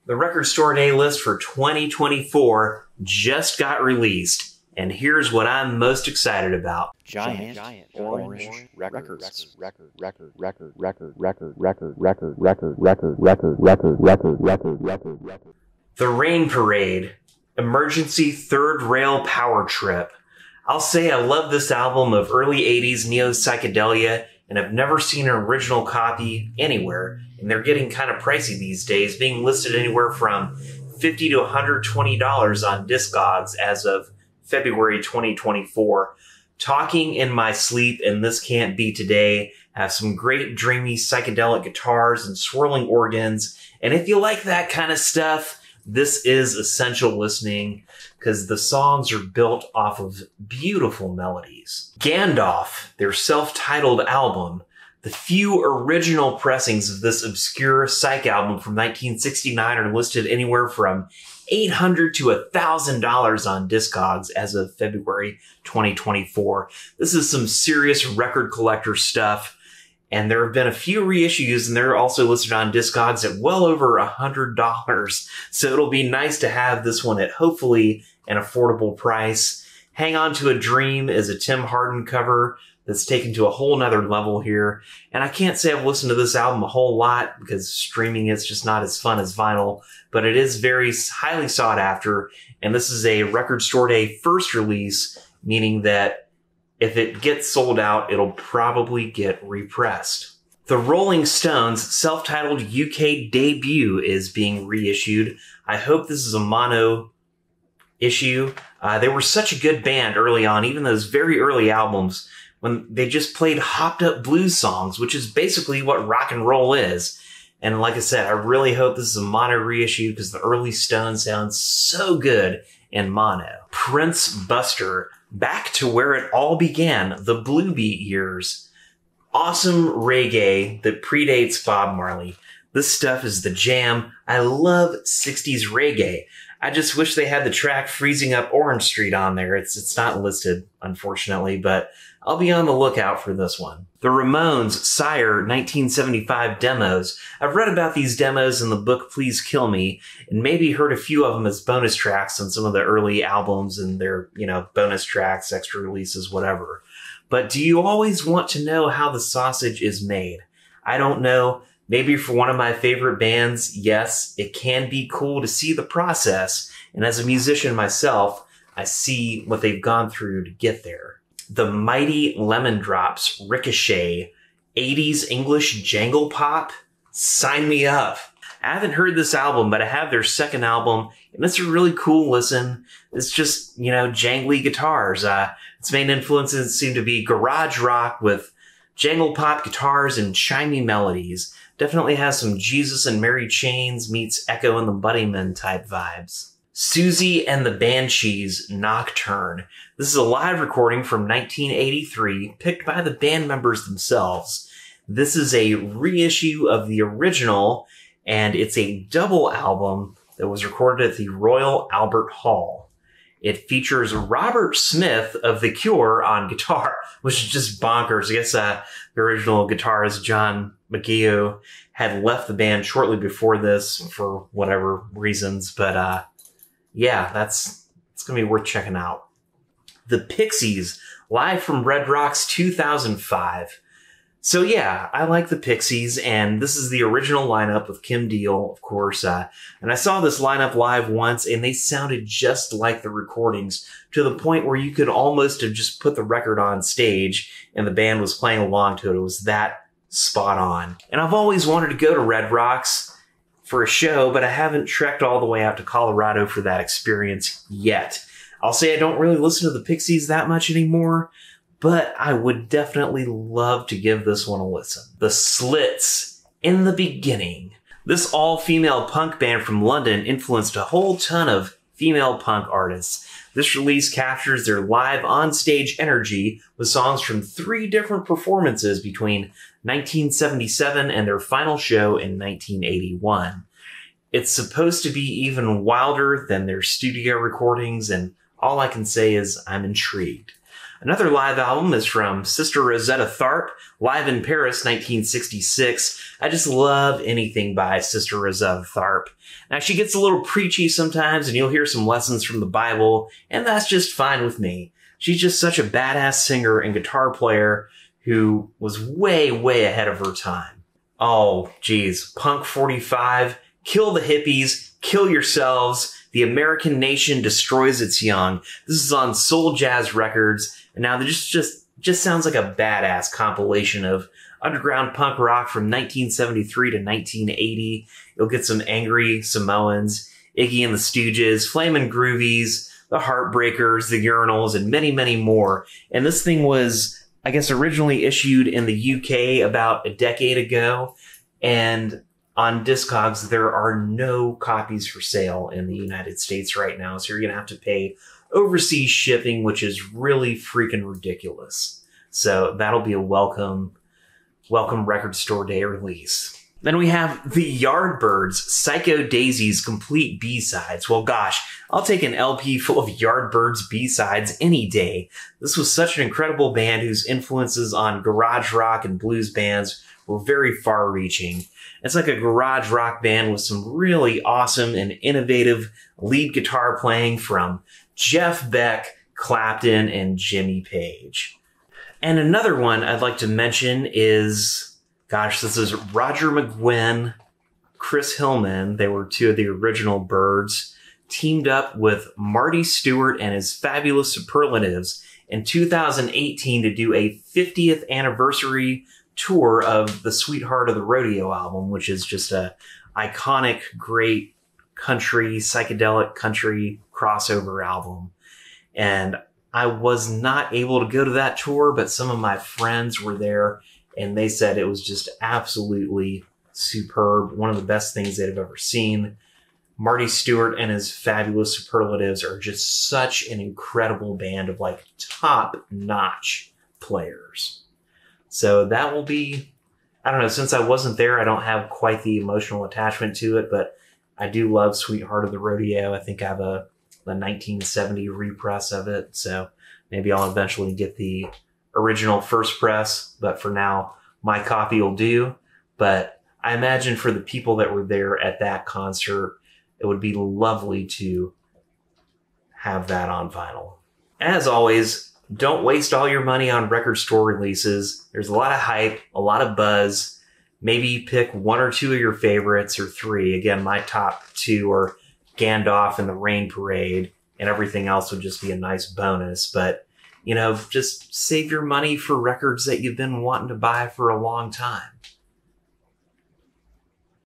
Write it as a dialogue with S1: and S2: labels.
S1: The Record Store Day list for 2024 just got released, and here's what I'm most excited about.
S2: Giant orange records.
S1: The Rain Parade, Emergency Third Rail Power Trip. I'll say I love this album of early 80s neo-psychedelia, and I've never seen an original copy anywhere, and they're getting kind of pricey these days, being listed anywhere from $50 to $120 on Discogs as of February 2024. Talking in My Sleep and This Can't Be Today have some great dreamy psychedelic guitars and swirling organs, and if you like that kind of stuff, this is essential listening because the songs are built off of beautiful melodies. Gandalf, their self-titled album. The few original pressings of this obscure Psych album from 1969 are listed anywhere from $800 to $1,000 on Discogs as of February 2024. This is some serious record collector stuff. And there have been a few reissues, and they're also listed on Discogs at well over $100. So it'll be nice to have this one at hopefully an affordable price. Hang On to a Dream is a Tim Hardin cover that's taken to a whole nother level here. And I can't say I've listened to this album a whole lot because streaming is just not as fun as vinyl, but it is very highly sought after. And this is a Record Store Day first release, meaning that if it gets sold out, it'll probably get repressed. The Rolling Stones' self-titled UK debut is being reissued. I hope this is a mono issue. They were such a good band early on, even those very early albums, when they just played hopped up blues songs, which is basically what rock and roll is. And like I said, I really hope this is a mono reissue because the early Stones sound so good in mono. Prince Buster, back to where it all began, the Blue Beat years. Awesome reggae that predates Bob Marley. This stuff is the jam. I love 60s reggae. I just wish they had the track Freezing Up Orange Street on there. It's not listed, unfortunately, but I'll be on the lookout for this one. The Ramones' Sire 1975 demos. I've read about these demos in the book Please Kill Me, and maybe heard a few of them as bonus tracks on some of the early albums and their, bonus tracks, extra releases, whatever. But do you always want to know how the sausage is made? I don't know. Maybe for one of my favorite bands, yes, it can be cool to see the process. And as a musician myself, I see what they've gone through to get there. The Mighty Lemon Drops Ricochet 80s English jangle pop. Sign me up. I haven't heard this album, but I have their second album, and it's a really cool listen. It's just, jangly guitars. Its main influences seem to be garage rock with jangle pop guitars and chimey melodies. Definitely has some Jesus and Mary Chains meets Echo and the Bunnymen type vibes. Siouxsie and the Banshees Nocturne. This is a live recording from 1983, picked by the band members themselves. This is a reissue of the original, and it's a double album that was recorded at the Royal Albert Hall. It features Robert Smith of The Cure on guitar, which is just bonkers. I guess the original guitarist John McGeough had left the band shortly before this for whatever reasons, but yeah, it's going to be worth checking out. The Pixies, live from Red Rocks 2005. So yeah, I like the Pixies, and this is the original lineup with Kim Deal, of course. And I saw this lineup live once, and they sounded just like the recordings, to the point where you could almost have just put the record on stage, and the band was playing along to it. It was that spot on. And I've always wanted to go to Red Rocks for a show, but I haven't trekked all the way out to Colorado for that experience yet. I'll say I don't really listen to the Pixies that much anymore, but I would definitely love to give this one a listen. The Slits, In the Beginning. This all-female punk band from London influenced a whole ton of female punk artists. This release captures their live on-stage energy with songs from 3 different performances between 1977 and their final show in 1981. It's supposed to be even wilder than their studio recordings, and all I can say is I'm intrigued. Another live album is from Sister Rosetta Tharpe, live in Paris, 1966. I just love anything by Sister Rosetta Tharpe. Now, she gets a little preachy sometimes, and you'll hear some lessons from the Bible, and that's just fine with me. She's just such a badass singer and guitar player who was way, way ahead of her time. Oh, geez. Punk 45, kill the hippies, kill yourselves, the American nation destroys its young. This is on Soul Jazz Records, and now this just sounds like a badass compilation of underground punk rock from 1973 to 1980. You'll get some Angry Samoans, Iggy and the Stooges, Flamin' Groovies, the Heartbreakers, the Urinals, and many, many more. And this thing was, I guess, originally issued in the UK about a decade ago, and on Discogs, there are no copies for sale in the United States right now, so you're going to have to pay overseas shipping, which is really freaking ridiculous. So that'll be a welcome record store day release. Then we have the Yardbirds, Psycho Daisy's complete B-sides. Well, gosh, I'll take an LP full of Yardbirds B-sides any day. This was such an incredible band whose influences on garage rock and blues bands were very far-reaching. It's like a garage rock band with some really awesome and innovative lead guitar playing from Jeff Beck, Clapton, and Jimmy Page. And another one I'd like to mention is, gosh, this is Roger McGuinn, Chris Hillman. They were two of the original Birds, teamed up with Marty Stewart and his Fabulous Superlatives in 2018 to do a 50th anniversary tour of the Sweetheart of the Rodeo album, which is just a iconic, great country, psychedelic country crossover album. And I was not able to go to that tour, but some of my friends were there and they said it was just absolutely superb. One of the best things they've ever seen. Marty Stewart and his Fabulous Superlatives are just such an incredible band of like top-notch players. So that will be, I don't know, since I wasn't there, I don't have quite the emotional attachment to it, but I do love Sweetheart of the Rodeo. I think I have the 1970 repress of it, so maybe I'll eventually get the original first press, but for now, my copy will do. But I imagine for the people that were there at that concert, it would be lovely to have that on vinyl. As always, don't waste all your money on record store releases. There's a lot of hype, a lot of buzz. Maybe pick one or two of your favorites, or three. Again, my top two are Gandalf and the Rain Parade, and everything else would just be a nice bonus. But, you know, just save your money for records that you've been wanting to buy for a long time.